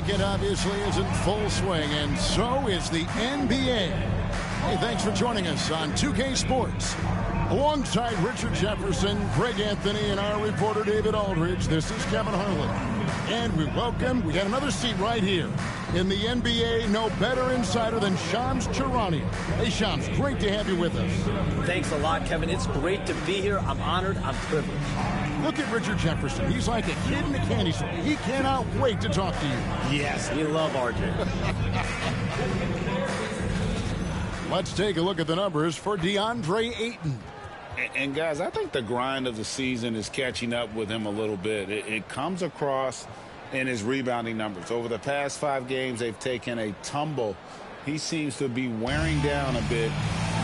weekend obviously is in full swing, and so is the NBA. Hey, thanks for joining us on 2K Sports. Alongside Richard Jefferson, Greg Anthony, and our reporter David Aldridge, this is Kevin Harlan. And we got another seat right here in the NBA. No better insider than Shams Charania. Hey, Shams, great to have you with us. Thanks a lot, Kevin. It's great to be here. I'm honored. I'm privileged. Look at Richard Jefferson. He's like a kid in a candy store. He cannot wait to talk to you. Yes, we love RJ. Let's take a look at the numbers for DeAndre Ayton. And guys, I think the grind of the season is catching up with him a little bit. It comes across in his rebounding numbers. Over the past 5 games, they've taken a tumble. He seems to be wearing down a bit.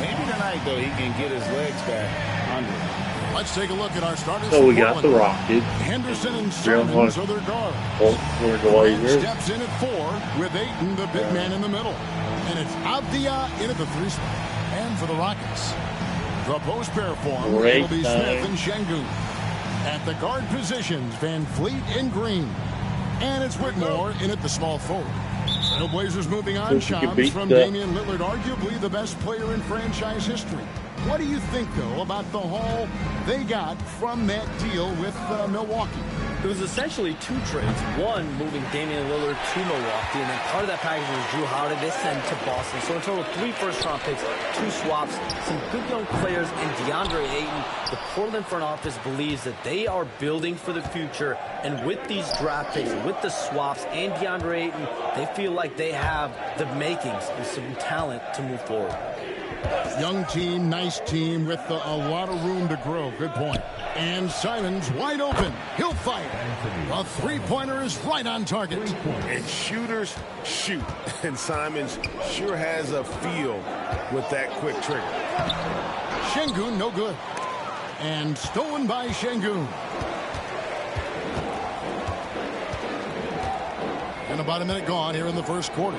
Maybe tonight, though, he can get his legs back under him. Let's take a look at our starters. So we got the Rockets. Henderson and Simons are their guards. Steps in at 4 with Ayton, the big man, in the middle. And it's Avdia in at the 3 spot. And for the Rockets, the post pair form will be Smith and Şengün. At the guard positions, Van Fleet and Green. And it's Whitmore in at the small forward. Trailblazers moving on, Shams, from Damian Lillard, arguably the best player in franchise history. What do you think, though, about the haul they got from that deal with Milwaukee? It was essentially 2 trades. One, moving Damian Lillard to Milwaukee, and then part of that package was Jrue Holiday they sent to Boston. So in total, 3 first-round picks, 2 swaps, some good young players in DeAndre Ayton. The Portland front office believes that they are building for the future, and with these draft picks, with the swaps, and DeAndre Ayton, they feel like they have the makings and some talent to move forward. Young team, nice team with a lot of room to grow. Good point. And Simons wide open. He'll fight. A 3-pointer is right on target. And shooters shoot. And Simons sure has a feel with that quick trigger. Şengün, no good. And stolen by Şengün. And about a minute gone here in the first quarter.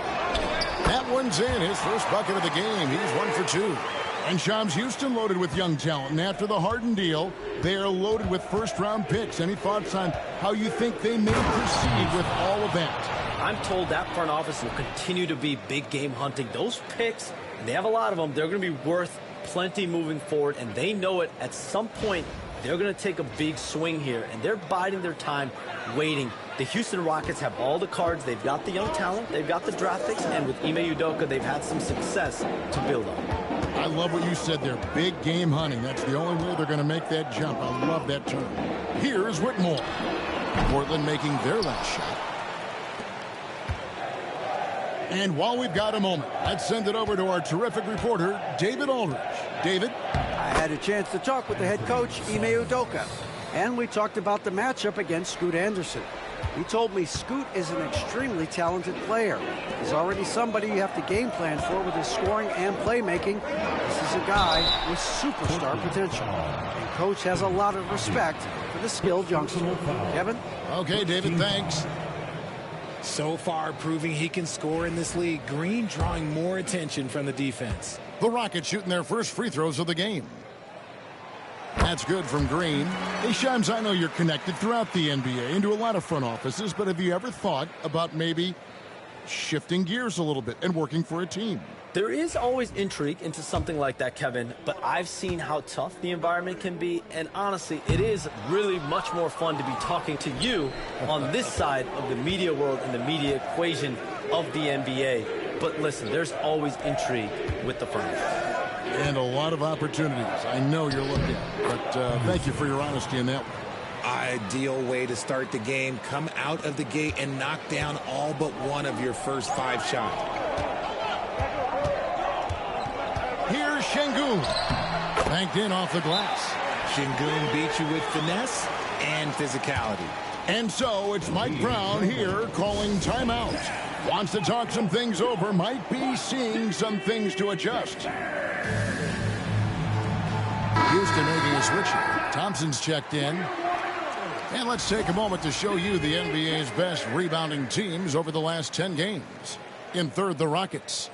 That one's in, his first bucket of the game. He's 1 for 2. And Shams, Houston loaded with young talent. And after the Harden deal, they are loaded with first-round picks. Any thoughts on how you think they may proceed with all of that? I'm told that front office will continue to be big game hunting. Those picks, they have a lot of them. They're going to be worth plenty moving forward. And they know it. At some point, they're going to take a big swing here. And they're biding their time, waiting. The Houston Rockets have all the cards. They've got the young talent. They've got the draft picks. And with Ime Udoka, they've had some success to build on. I love what you said there. Big game hunting. That's the only way they're going to make that jump. I love that term. Here's Whitmore. Portland making their last shot. And while we've got a moment, let's send it over to our terrific reporter, David Aldridge. David? I had a chance to talk with the head coach, Ime Udoka. And we talked about the matchup against Scoot Anderson. He told me Scoot is an extremely talented player. He's already somebody you have to game plan for with his scoring and playmaking. This is a guy with superstar potential. And Coach has a lot of respect for the skilled youngster. Kevin? Okay, David, thanks. So far, proving he can score in this league. Green drawing more attention from the defense. The Rockets shooting their first free throws of the game. That's good from Green. Hey, Shams, I know you're connected throughout the NBA into a lot of front offices, but have you ever thought about maybe shifting gears a little bit and working for a team? There is always intrigue into something like that, Kevin, but I've seen how tough the environment can be, and honestly, it is really much more fun to be talking to you on this side of the media world and the media equation of the NBA. But listen, there's always intrigue with the front office. And a lot of opportunities. I know you're looking, but thank you for your honesty in that one. Ideal way to start the game. Come out of the gate and knock down all but one of your first 5 shots. Here's Şengün. Banked in off the glass. Şengün beat you with finesse and physicality. And so it's Mike Brown here calling timeout. Wants to talk some things over. Might be seeing some things to adjust. Houston making a switch here. Thompson's checked in. And let's take a moment to show you the NBA's best rebounding teams over the last 10 games. In third, the Rockets.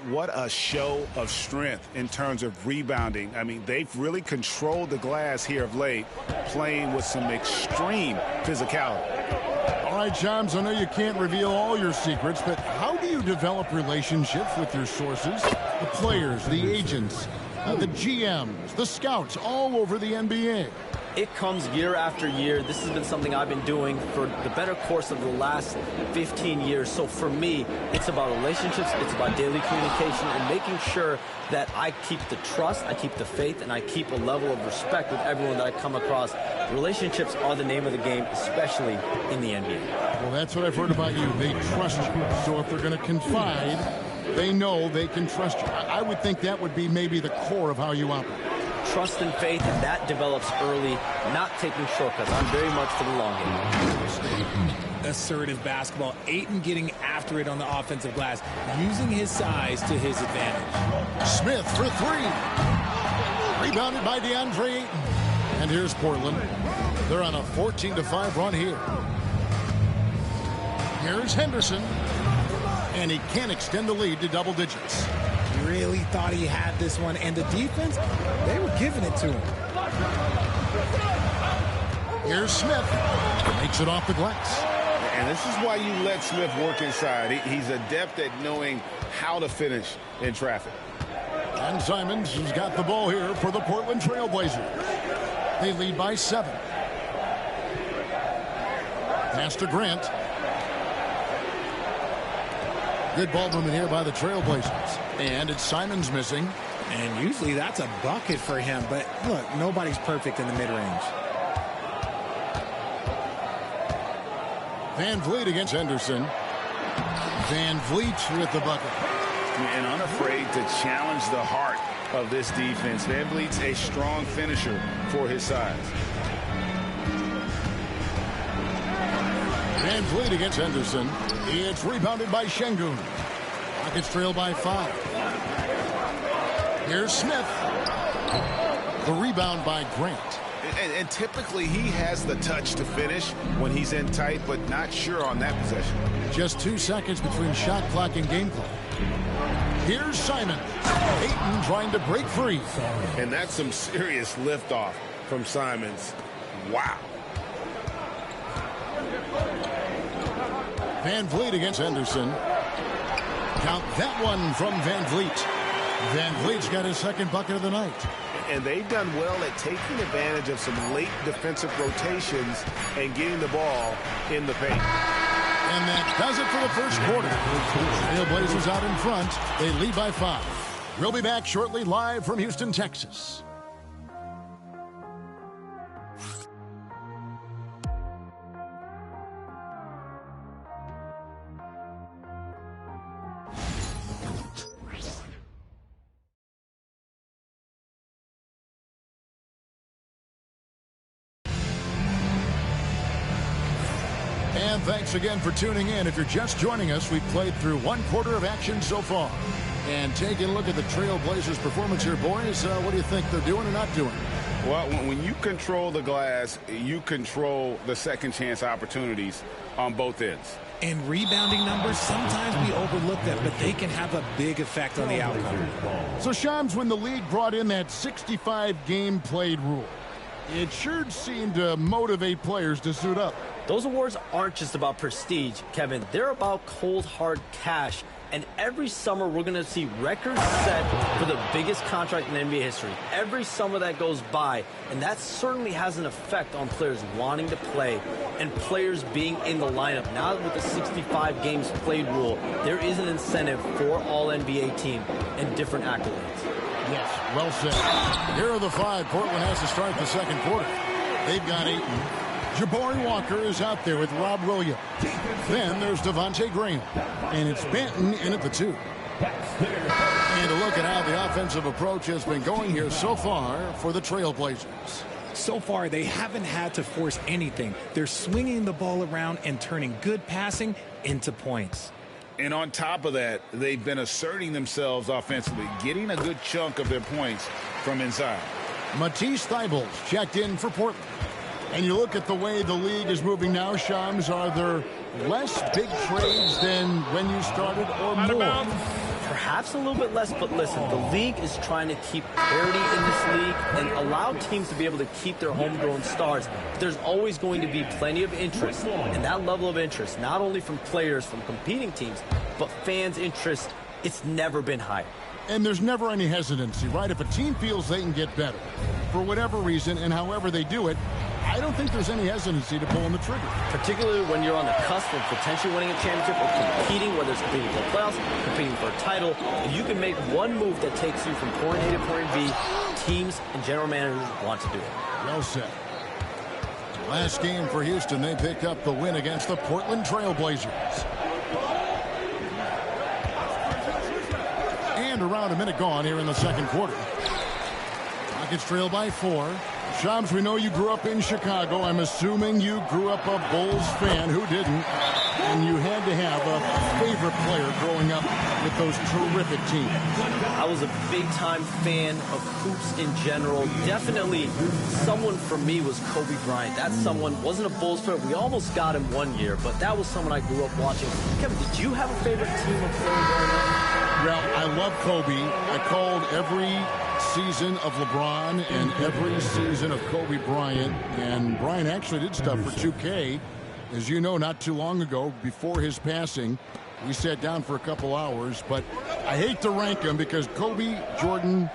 What a show of strength in terms of rebounding. I mean, they've really controlled the glass here of late, playing with some extreme physicality. All right, Shams, I know you can't reveal all your secrets, but how do you develop relationships with your sources, the players, the agents, the GMs, the scouts all over the NBA? It comes year after year. This has been something I've been doing for the better course of the last 15 years. So for me, it's about relationships, it's about daily communication, and making sure that I keep the trust, I keep the faith, and I keep a level of respect with everyone that I come across. Relationships are the name of the game, especially in the NBA. Well, that's what I've heard about you. They trust you. So if they're going to confide, they know they can trust you. I would think that would be maybe the core of how you operate. Trust and faith, and that develops early, not taking shortcuts. I'm very much for the long game. Assertive basketball. Ayton getting after it on the offensive glass, using his size to his advantage. Smith for three. Rebounded by DeAndre Ayton. And here's Portland. They're on a 14-5 run here. Here's Henderson. And he can't extend the lead to double digits. Really thought he had this one, and the defense, they were giving it to him. Here's Smith. Makes it off the glass. And this is why you let Smith work inside. He's adept at knowing how to finish in traffic. And Simons has got the ball here for the Portland Trail Blazers. They lead by 7. Pass to Grant. Good ball movement here by the Trail Blazers. And it's Simons missing. And usually that's a bucket for him. But look, nobody's perfect in the mid-range. Van Vliet against Henderson. Van Vliet with the bucket. And unafraid to challenge the heart of this defense. Van Vliet's a strong finisher for his size. Van Vliet against Henderson. It's rebounded by Şengün. Rockets trail by 5. Here's Smith. The rebound by Grant. And typically he has the touch to finish when he's in tight, but not sure on that possession. Just 2 seconds between shot clock and game clock. Here's Simon. Ayton trying to break free. And that's some serious liftoff from Simons. Wow. Van Vliet against Henderson. Count that one from Van Vliet. Van Vliet's got his second bucket of the night. And they've done well at taking advantage of some late defensive rotations and getting the ball in the paint. And that does it for the first quarter. Trailblazers out in front. They lead by 5. We'll be back shortly live from Houston, Texas. And thanks again for tuning in. If you're just joining us, we've played through 1 quarter of action so far. And taking a look at the Trailblazers' performance here, boys, what do you think they're doing or not doing? Well, when you control the glass, you control the second chance opportunities on both ends. And rebounding numbers, sometimes we overlook them, but they can have a big effect on the outcome. So, Shams, when the league brought in that 65-game played rule, it sure seemed to motivate players to suit up. Those awards aren't just about prestige, Kevin. They're about cold, hard cash. And every summer, we're going to see records set for the biggest contract in NBA history. Every summer that goes by. And that certainly has an effect on players wanting to play and players being in the lineup. Now with the 65 games played rule, there is an incentive for all NBA team and different accolades. Yes, well said. Here are the 5 Portland has to start the second quarter. They've got Ayton. Jabari Walker is out there with Rob Williams. Then there's Devontae Graham. And it's Benton in at the 2. And a look at how the offensive approach has been going here so far for the Trailblazers. So far, they haven't had to force anything. They're swinging the ball around and turning good passing into points. And on top of that, they've been asserting themselves offensively, getting a good chunk of their points from inside. Matisse Thybulle checked in for Portland. And you look at the way the league is moving now, Shams, are there less big trades than when you started or more? Perhaps a little bit less, but listen, the league is trying to keep parity in this league and allow teams to be able to keep their homegrown stars. There's always going to be plenty of interest, and that level of interest, not only from players from competing teams, but fans' interest, it's never been higher. And there's never any hesitancy, right? If a team feels they can get better for whatever reason and however they do it, I don't think there's any hesitancy to pulling the trigger. Particularly when you're on the cusp of potentially winning a championship or competing, whether it's competing for the playoffs, competing for a title. If you can make one move that takes you from point A to point B, teams and general managers want to do it. Well said. Last game for Houston, they picked up the win against the Portland Trail Blazers. And around a minute gone here in the second quarter. Rockets trail by 4. Shams, we know you grew up in Chicago. I'm assuming you grew up a Bulls fan. Who didn't? And you had to have a favorite player growing up with those terrific teams. I was a big-time fan of hoops in general. Definitely someone for me was Kobe Bryant. That someone wasn't a Bulls player. We almost got him one year, but that was someone I grew up watching. Kevin, did you have a favorite team of players growing up? Well, I love Kobe. I called every season of LeBron and every season of Kobe Bryant. And Bryant actually did stuff for 2K. As you know, not too long ago, before his passing, we sat down for a couple hours. But I hate to rank them because Kobe, Jordan,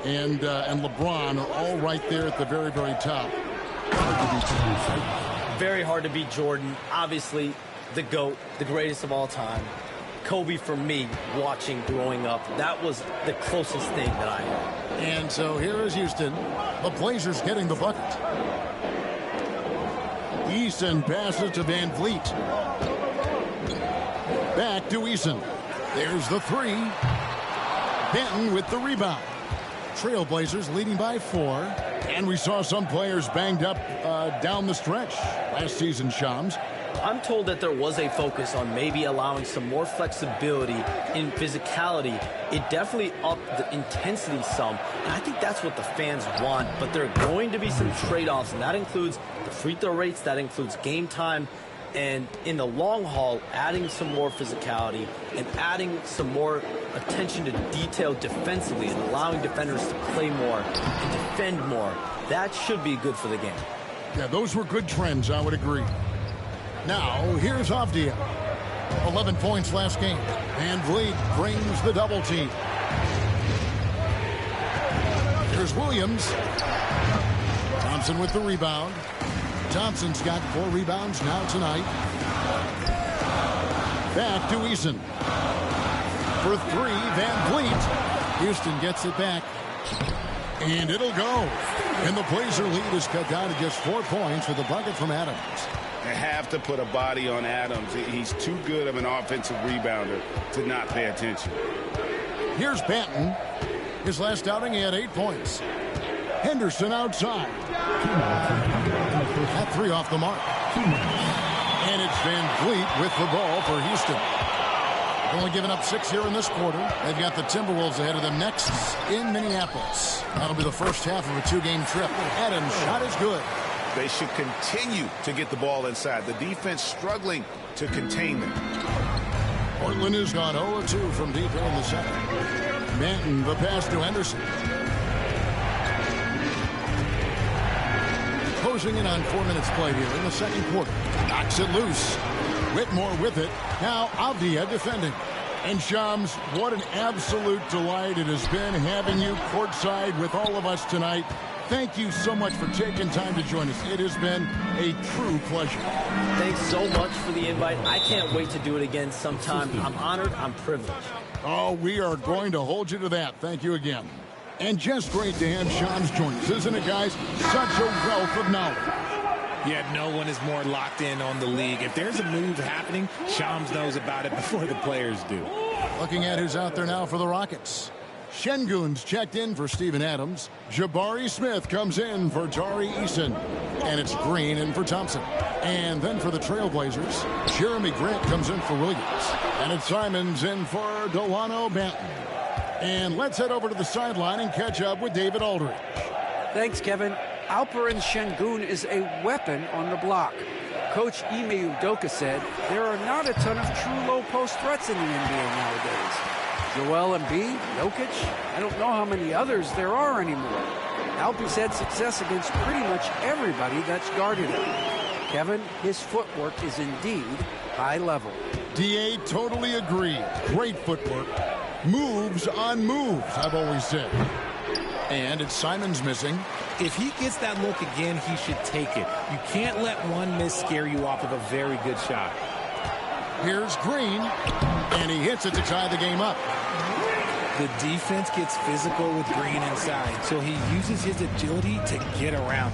and LeBron are all right there at the very, very top. Very hard to beat Jordan. Obviously, the GOAT, the greatest of all time. Kobe, for me, watching growing up, that was the closest thing that I had. And so here is Houston. The Blazers getting the bucket. Eason passes to Van Vliet. Back to Eason. There's the 3. Benton with the rebound. Trailblazers leading by 4. And we saw some players banged up down the stretch last season, Shams. I'm told that there was a focus on maybe allowing some more flexibility in physicality. It definitely upped the intensity some, and I think that's what the fans want. But there are going to be some trade-offs, and that includes the free throw rates, that includes game time, and in the long haul, adding some more physicality and adding some more attention to detail defensively and allowing defenders to play more and defend more. That should be good for the game. Yeah, those were good trends, I would agree. Now, here's Avdia. 11 points last game. Van Vliet brings the double team. Here's Williams. Thompson with the rebound. Thompson's got 4 rebounds now tonight. Back to Eason. For 3, Van Vliet. Houston gets it back. And it'll go. And the Blazer lead is cut down to just 4 points with a bucket from Adams. They have to put a body on Adams. He's too good of an offensive rebounder to not pay attention. Here's Banton. His last outing, he had 8 points. Henderson outside. That 3 off the mark. And it's Van Vliet with the ball for Houston. They've only given up 6 here in this quarter. They've got the Timberwolves ahead of them next in Minneapolis. That'll be the first half of a 2-game trip. Adams' shot is good. They should continue to get the ball inside. The defense struggling to contain them. Portland has gone 0-2 from deep in the second. Manton, the pass to Henderson. Closing in on 4 minutes played here in the second quarter. Knocks it loose. Whitmore with it. Now Avdia defending. And Shams, what an absolute delight it has been having you courtside with all of us tonight. Thank you so much for taking time to join us. It has been a true pleasure. Thanks so much for the invite. I can't wait to do it again sometime. I'm honored. I'm privileged. Oh, we are going to hold you to that. Thank you again. And just great to have Shams join us, isn't it, guys? Such a wealth of knowledge. Yeah, no one is more locked in on the league. If there's a move happening, Shams knows about it before the players do. Looking at who's out there now for the Rockets. Şengün's checked in for Steven Adams. Jabari Smith comes in for Tari Eason. And it's Green in for Thompson. And then for the Trailblazers, Jeremy Grant comes in for Williams. And it's Simons in for Delano Banton. And let's head over to the sideline and catch up with David Aldridge. Thanks, Kevin. Alperen Şengün is a weapon on the block. Coach Ime Udoka said there are not a ton of true low-post threats in the NBA nowadays. Joel Embiid, Jokic, I don't know how many others there are anymore. Alpe's had success against pretty much everybody that's guarded him. Kevin, his footwork is indeed high level. DA totally agree. Great footwork. Moves on moves, I've always said. And it's Simons missing. If he gets that look again, he should take it. You can't let one miss scare you off of a very good shot. Here's Green, and he hits it to tie the game up. The defense gets physical with Green inside, so he uses his agility to get around.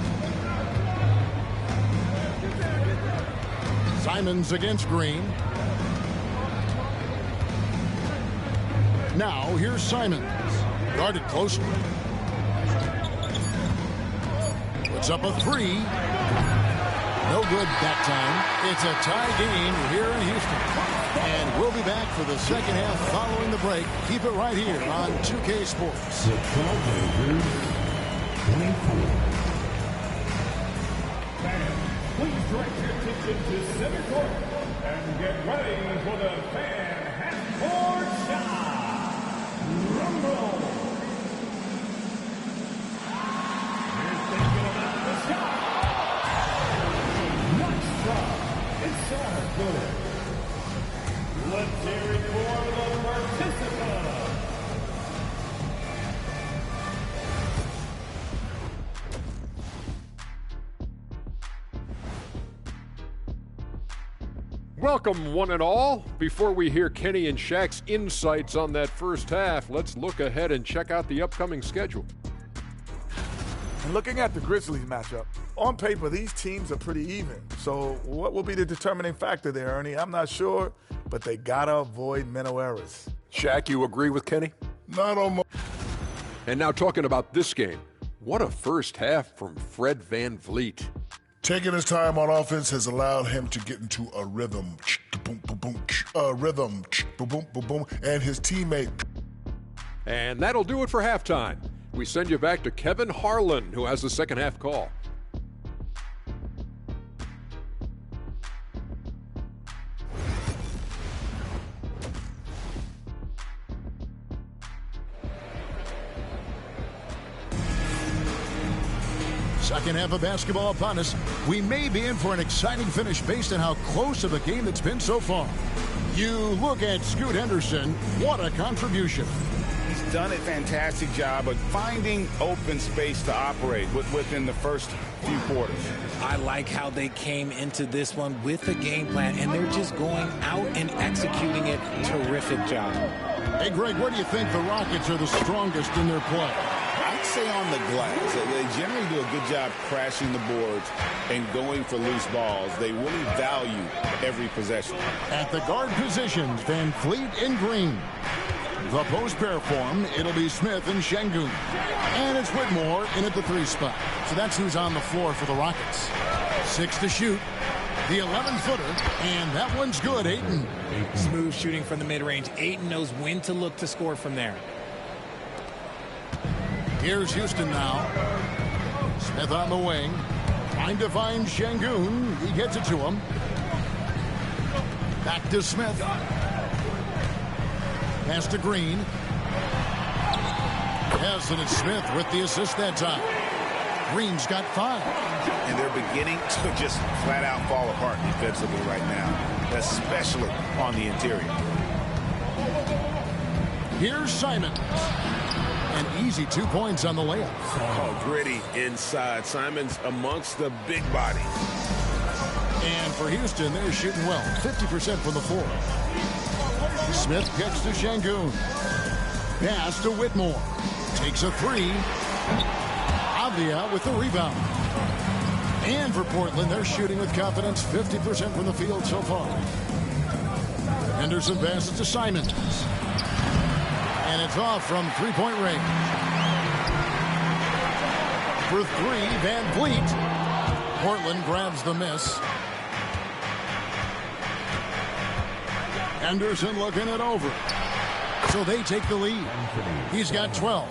Simons against Green. Now, here's Simons. Guarded closely. Puts up a three. No good that time. It's a tie game here in Houston. And we'll be back for the second half following the break. Keep it right here on 2K Sports. The Trailblazers, 24. Please direct your attention to center court and get ready for the fan half-court shot. Rumble. You're thinking about the shot. Nice shot. It's so good. Let's hear it for the participant. Welcome, one and all. Before we hear Kenny and Shaq's insights on that first half, let's look ahead and check out the upcoming schedule. And looking at the Grizzlies matchup, on paper, these teams are pretty even. So what will be the determining factor there, Ernie? I'm not sure, but they got to avoid mental errors. Shaq, you agree with Kenny? Not on my... And now talking about this game, what a first half from Fred VanVleet. Taking his time on offense has allowed him to get into a rhythm. And his teammate. And that'll do it for halftime. We send you back to Kevin Harlan, who has the second half call. Second half of basketball upon us. We may be in for an exciting finish based on how close of a game it's been so far. You look at Scoot Henderson. What a contribution. He's done a fantastic job of finding open space to operate within the first few quarters. I like how they came into this one with a game plan, and they're just going out and executing it. Terrific job. Hey, Greg, where do you think the Rockets are the strongest in their play? I'd say on the glass. They generally do a good job crashing the boards and going for loose balls. They really value every possession. At the guard positions, VanVleet and Green. The post pair form, it'll be Smith and Şengün. And it's Whitmore in at the 3 spot. So that's who's on the floor for the Rockets. 6 to shoot. The 11-footer, and that one's good, Ayton. Smooth shooting from the mid-range. Ayton knows when to look to score from there. Here's Houston now. Smith on the wing. Trying to find Şengün. He gets it to him. Back to Smith. Pass to Green. Yes, and it's Smith with the assist that time. Green's got 5. And they're beginning to just flat out fall apart defensively right now, especially on the interior. Here's Simons. An easy 2 points on the layup. Oh, gritty inside. Simons amongst the big bodies. And for Houston, they're shooting well. 50% from the floor. Smith kicks to Şengün. Pass to Whitmore. Takes a 3. Avdia with the rebound. And for Portland, they're shooting with confidence. 50% from the field so far. Henderson passes to Simons. And it's off from three-point range. For 3, VanVleet. Portland grabs the miss. Henderson looking it over. So they take the lead. He's got 12.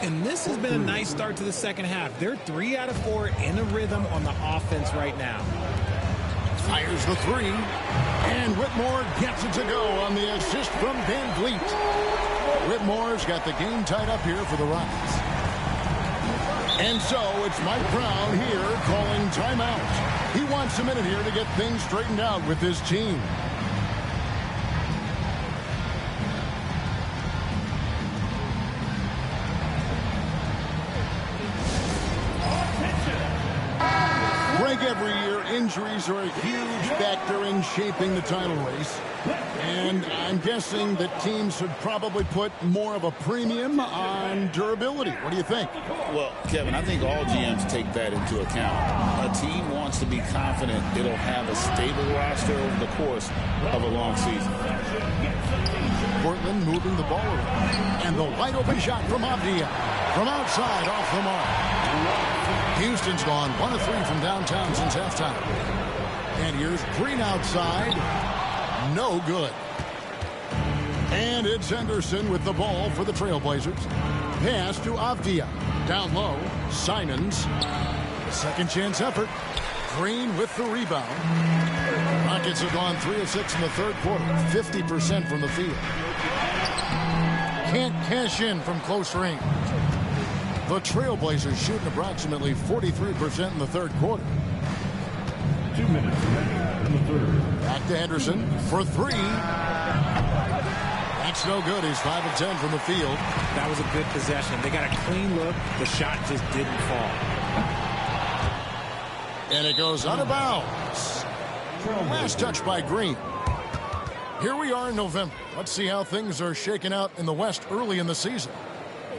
And this has been a nice start to the second half. They're 3 out of 4 in a rhythm on the offense right now. Fires the 3. And Whitmore gets it to go on the assist from VanVleet. Whitmore's got the game tied up here for the Rockets. And so it's Mike Brown here calling timeout. He wants a minute here to get things straightened out with his team. Greg, every year injuries are a huge factor in shaping the title race. And I'm guessing that teams would probably put more of a premium on durability. What do you think? Well, Kevin, I think all GMs take that into account. A team wants to be confident it'll have a stable roster over the course of a long season. Portland moving the ball around. And the wide open shot from Avdia. From outside, off the mark. Houston's gone 1 of 3 from downtown since halftime. And here's Green outside. No good. And it's Henderson with the ball for the Trailblazers. Pass to Avdia. Down low, Simons. Second chance effort. Green with the rebound. Rockets have gone 3 of 6 in the third quarter. 50% from the field. Can't cash in from close range. The Trailblazers shooting approximately 43% in the third quarter. 2 minutes remaining in the third. Back to Henderson for 3. That's no good. He's 5 of 10 from the field. That was a good possession. They got a clean look. The shot just didn't fall. And it goes out of bounds. Last touch by Green. Here we are in November. Let's see how things are shaking out in the West early in the season.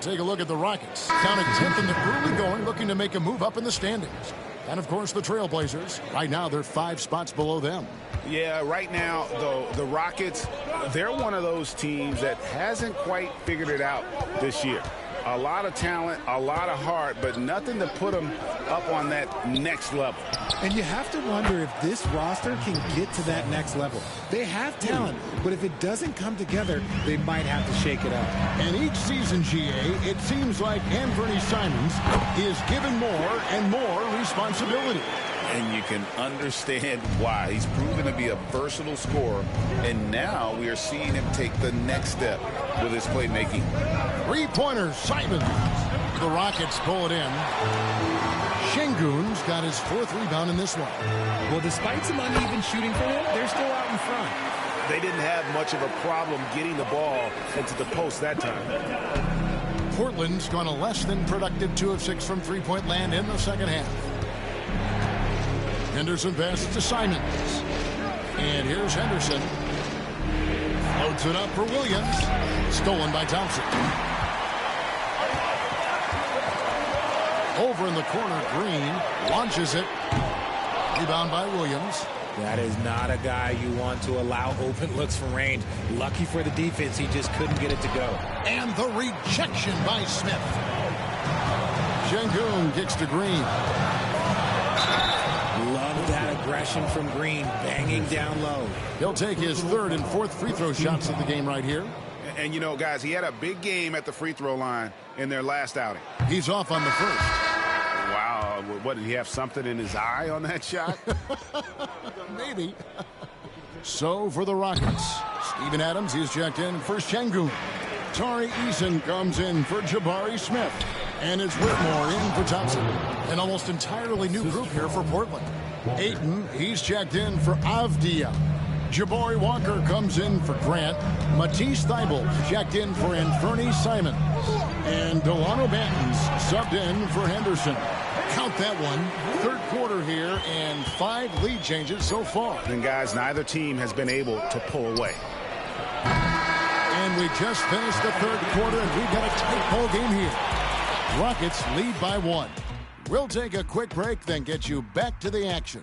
Take a look at the Rockets. Down at 10th in the early going, looking to make a move up in the standings. And, of course, the Trailblazers. Right now, they're 5 spots below them. Yeah, right now, though, the Rockets, they're one of those teams that hasn't quite figured it out this year. A lot of talent, a lot of heart, but nothing to put them up on that next level. And you have to wonder if this roster can get to that next level. They have talent, but if it doesn't come together, they might have to shake it up. And each season, GA, it seems like Anthony Simons is given more and more responsibility. And you can understand why. He's proven to be a versatile scorer, and now we are seeing him take the next step with his playmaking. 3-pointer, Simons. The Rockets pull it in. Şengün's got his 4th rebound in this one. Well, despite some uneven shooting for them, they're still out in front. They didn't have much of a problem getting the ball into the post that time. Portland's gone a less than productive 2 of 6 from three-point land in the second half. Henderson passes to Simons. And here's Henderson. Floats it up for Williams. Stolen by Thompson. Over in the corner, Green launches it. Rebound by Williams. That is not a guy you want to allow open looks from range. Lucky for the defense, he just couldn't get it to go. And the rejection by Smith. Şengün kicks to Green. Love that aggression from Green, banging down low. He'll take his 3rd and 4th free throw shots of the game right here. And, you know, guys, he had a big game at the free throw line in their last outing. He's off on the first. Wow. What, did he have something in his eye on that shot? Maybe. So for the Rockets, Steven Adams, he's checked in for Şengün. Tari Eason comes in for Jabari Smith. And it's Whitmore in for Thompson. An almost entirely new group here for Portland. Ayton, he's checked in for Avdia. Jabari Walker comes in for Grant. Matisse Thybulle checked in for Anthony Simons. And Delano Banton's subbed in for Henderson. Count that one. Third quarter here and 5 lead changes so far. And, guys, neither team has been able to pull away. And we just finished the third quarter, and we've got a tight ball game here. Rockets lead by 1. We'll take a quick break, then get you back to the action.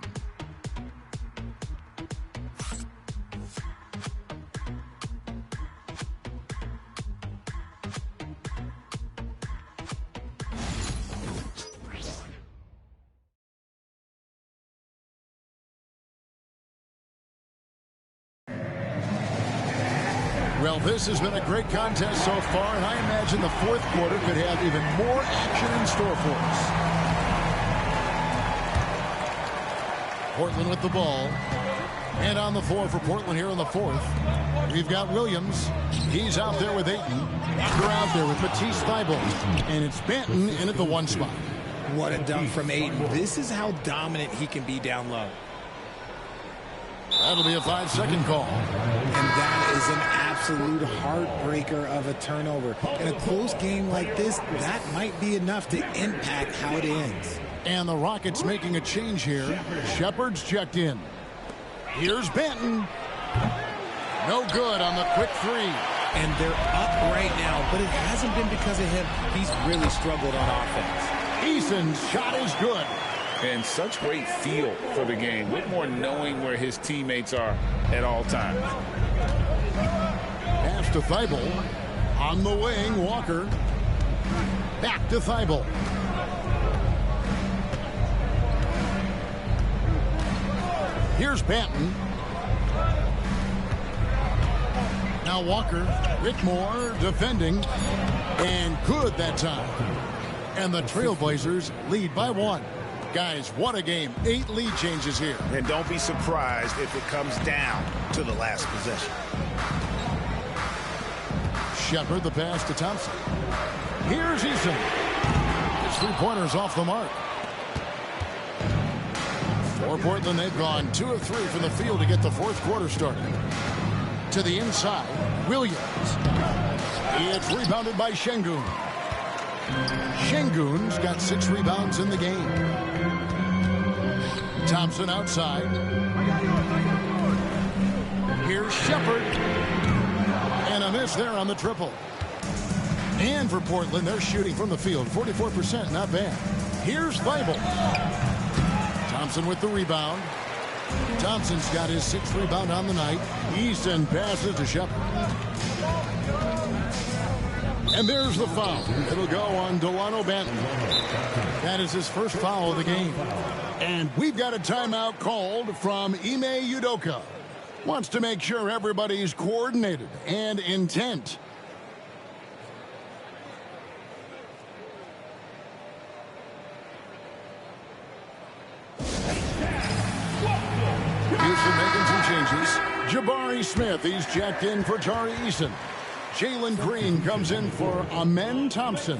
Well, this has been a great contest so far, and I imagine the fourth quarter could have even more action in store for us. Portland with the ball. And on the floor for Portland here in the fourth, we've got Williams. He's out there with Ayton. Walker out there with Matisse Thybulle. And it's Banton in at the 1 spot. What a dunk from Ayton. This is how dominant he can be down low. That'll be a 5-second call. And that is an absolute heartbreaker of a turnover. In a close game like this, that might be enough to impact how it ends. And the Rockets making a change here. Shepard's checked in. Here's Banton. No good on the quick 3. And they're up right now, but it hasn't been because of him. He's really struggled on offense. Eason's shot is good. And such great feel for the game. Whitmore knowing where his teammates are at all times. Pass to Thybulle. On the wing, Walker. Back to Thybulle. Here's Banton. Now Walker. Whitmore defending. And good that time. And the Trailblazers lead by 1. Guys, what a game. 8 lead changes here. And don't be surprised if it comes down to the last possession. Shepard, the pass to Thompson. Here's Eason. His 3-pointers off the mark. For Portland, they've gone 2 of 3 from the field to get the fourth quarter started. To the inside, Williams. It's rebounded by Şengün. Şengün's got 6 rebounds in the game. Thompson outside. Here's Shepard. And a miss there on the triple. And for Portland, they're shooting from the field. 44%, not bad. Here's Thybulle. Thompson with the rebound. Thompson's got his 6th rebound on the night. Eason passes to Shepard. And there's the foul. It'll go on Delano Banton. That is his first foul of the game. And we've got a timeout called from Ime Udoka. Wants to make sure everybody's coordinated and intent. Houston making some changes. Jabari Smith, he's checked in for Tari Eason. Jalen Green comes in for Amen Thompson.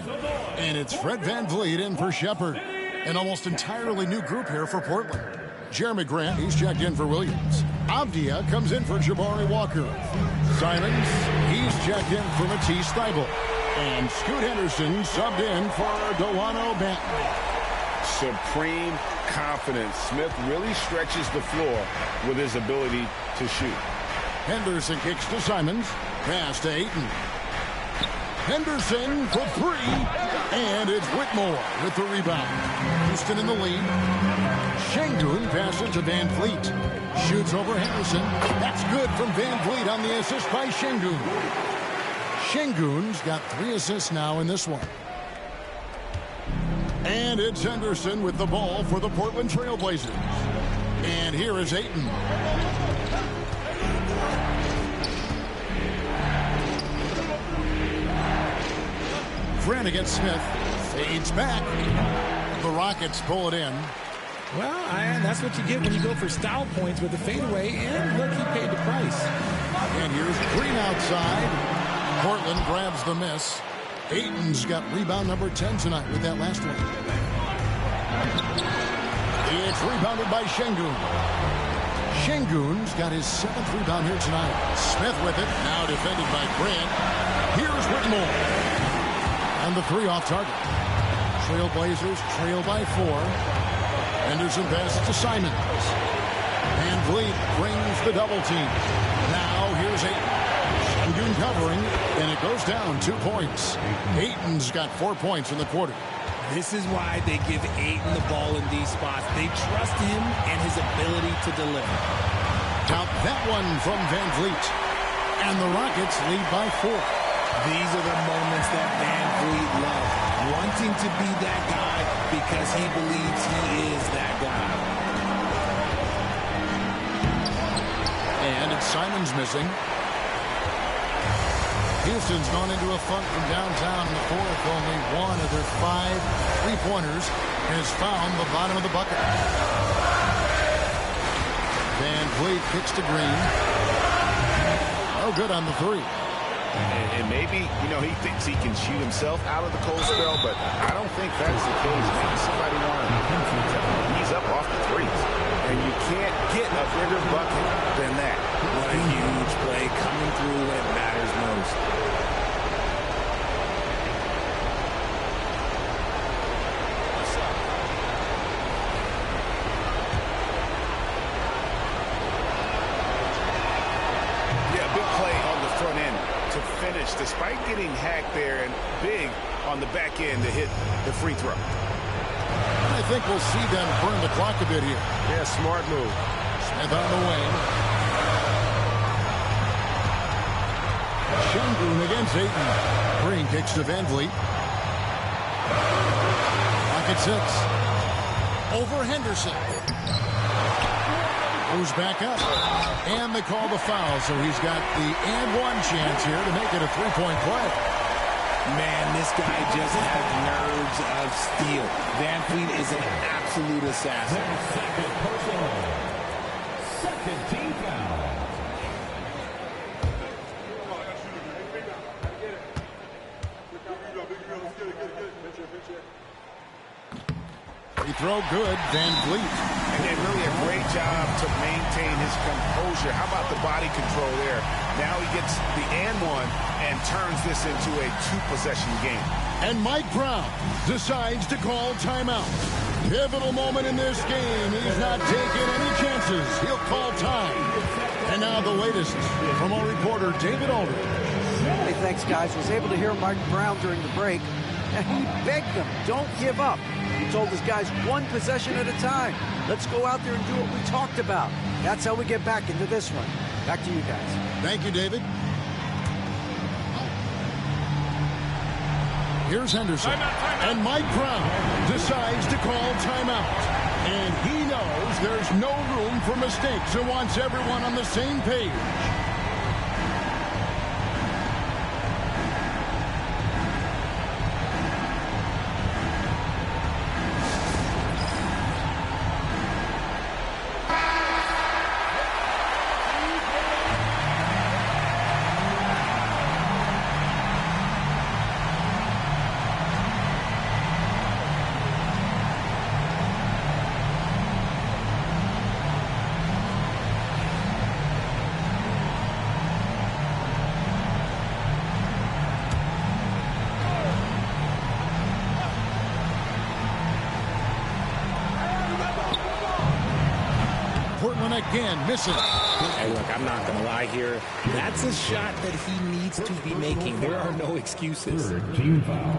And it's Fred VanVleet in for Shepard. An almost entirely new group here for Portland. Jeremy Grant, he's checked in for Williams. Avdia comes in for Jabari Walker. Simons, he's checked in for Matisse Thybulle. And Scoot Henderson subbed in for Delano Banton. Supreme confidence. Smith really stretches the floor with his ability to shoot. Henderson kicks to Simons. Pass to Ayton. Henderson for 3. And it's Whitmore with the rebound. Houston in the lead. Şengün passes to VanVleet. Shoots over Henderson. That's good from VanVleet on the assist by Şengün. Şengün's got 3 assists now in this one. And it's Henderson with the ball for the Portland Trailblazers. And here is Ayton. Friend against Smith. Fades back. The Rockets pull it in. Well, that's what you get when you go for style points with the fadeaway. And look, he paid the price. And here's Green outside. Portland grabs the miss. Ayton's got rebound number 10 tonight with that last one. It's rebounded by Şengün. Şengün's got his 7th rebound here tonight. Smith with it. Now defended by Grant. Here's Whitmore. And the 3 off target. Trailblazers trail by 4. Henderson passes to Simons. VanVleet brings the double team. Now here's Ayton. Şengün covering, and it goes down 2 points. Ayton's got 4 points in the quarter. This is why they give Ayton the ball in these spots. They trust him and his ability to deliver. Count that one from VanVleet. And the Rockets lead by 4. These are the moments that VanVleet loves. Wanting to be that guy because he believes he is that guy. And it's Simons missing. Houston's gone into a funk from downtown in the fourth. Only one of their 5 3-pointers has found the bottom of the bucket. Van Vliet kicks to Green. Oh, good on the three. And maybe, he thinks he can shoot himself out of the cold spell, but I don't think that's the case. Maybe somebody wanted to ease up off the threes. And you can't get a bigger bucket than that. What a huge play coming through when it matters most. Despite getting hacked there and big on the back end to hit the free throw. I think we'll see them burn the clock a bit here. Yeah, smart move. Smith on the wing. Şengün against Ayton. Green kicks to Van Vliet. Clock at 6. Over Henderson. Goes back up. And they call the foul, so he's got the and one chance here to make it a three-point play. Man, this guy just has nerves of steel. Van Vliet is an absolute assassin. Second team foul. Free throw good, Van Vliet. And then really a great job to maintain his composure. How about the body control there? Now he gets the and one and turns this into a two-possession game. And Mike Brown decides to call timeout. Pivotal moment in this game. He's not taking any chances. He'll call time. And now the latest from our reporter, David Aldridge. Hey, thanks, guys. Was able to hear Mike Brown during the break. And he begged them, don't give up. He told his guys one possession at a time. Let's go out there and do what we talked about. That's how we get back into this one. Back to you guys. Thank you, David. Here's Henderson. And Mike Brown decides to call timeout. And he knows there's no room for mistakes and wants everyone on the same page. Again, missing. Hey, look, I'm not going to lie here. That's a shot that he needs to be making. There are no excuses. Third team foul.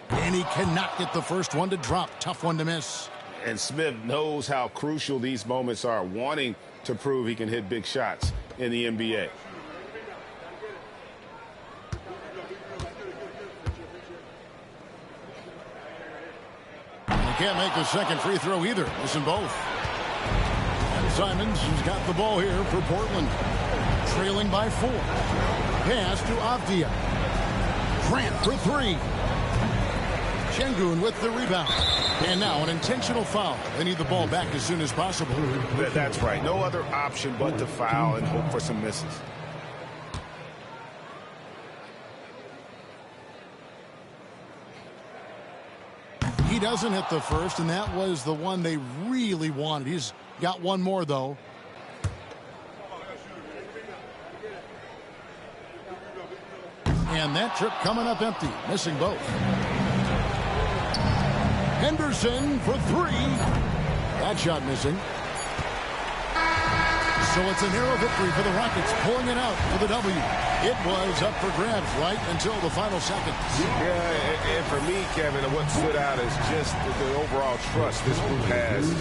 And he cannot get the first one to drop. Tough one to miss. And Smith knows how crucial these moments are, wanting to prove he can hit big shots in the NBA. Can't make the second free throw either. Missing both. And Simons has got the ball here for Portland. Trailing by 4. Pass to Avdia. Grant for 3. Şengün with the rebound. And now an intentional foul. They need the ball back as soon as possible. That's right. No other option but to foul and hope for some misses. He doesn't hit the first, and that was the one they really wanted. He's got one more, though. And that trip coming up empty, missing both. Henderson for 3. That shot missing. So it's a narrow victory for the Rockets, pulling it out for the W. It was up for grabs right until the final seconds. Yeah, and for me, Kevin, what stood out is just the overall trust this group has.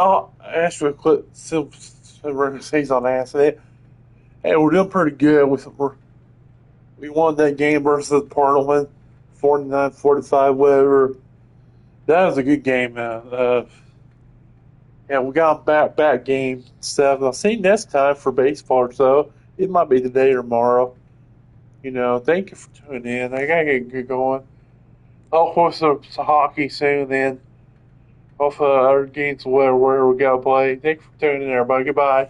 Oh, actually, quick season on accident. Hey, we're doing pretty good. We won that game versus Parliament, 49-45, whatever. That was a good game, man. Yeah, we got back game 7. I'll see you next time for baseball, so it might be today or tomorrow. Thank you for tuning in. I gotta get going. Hopefully some hockey soon then. Hopefully our games where we gotta play. Thank you for tuning in, everybody. Goodbye.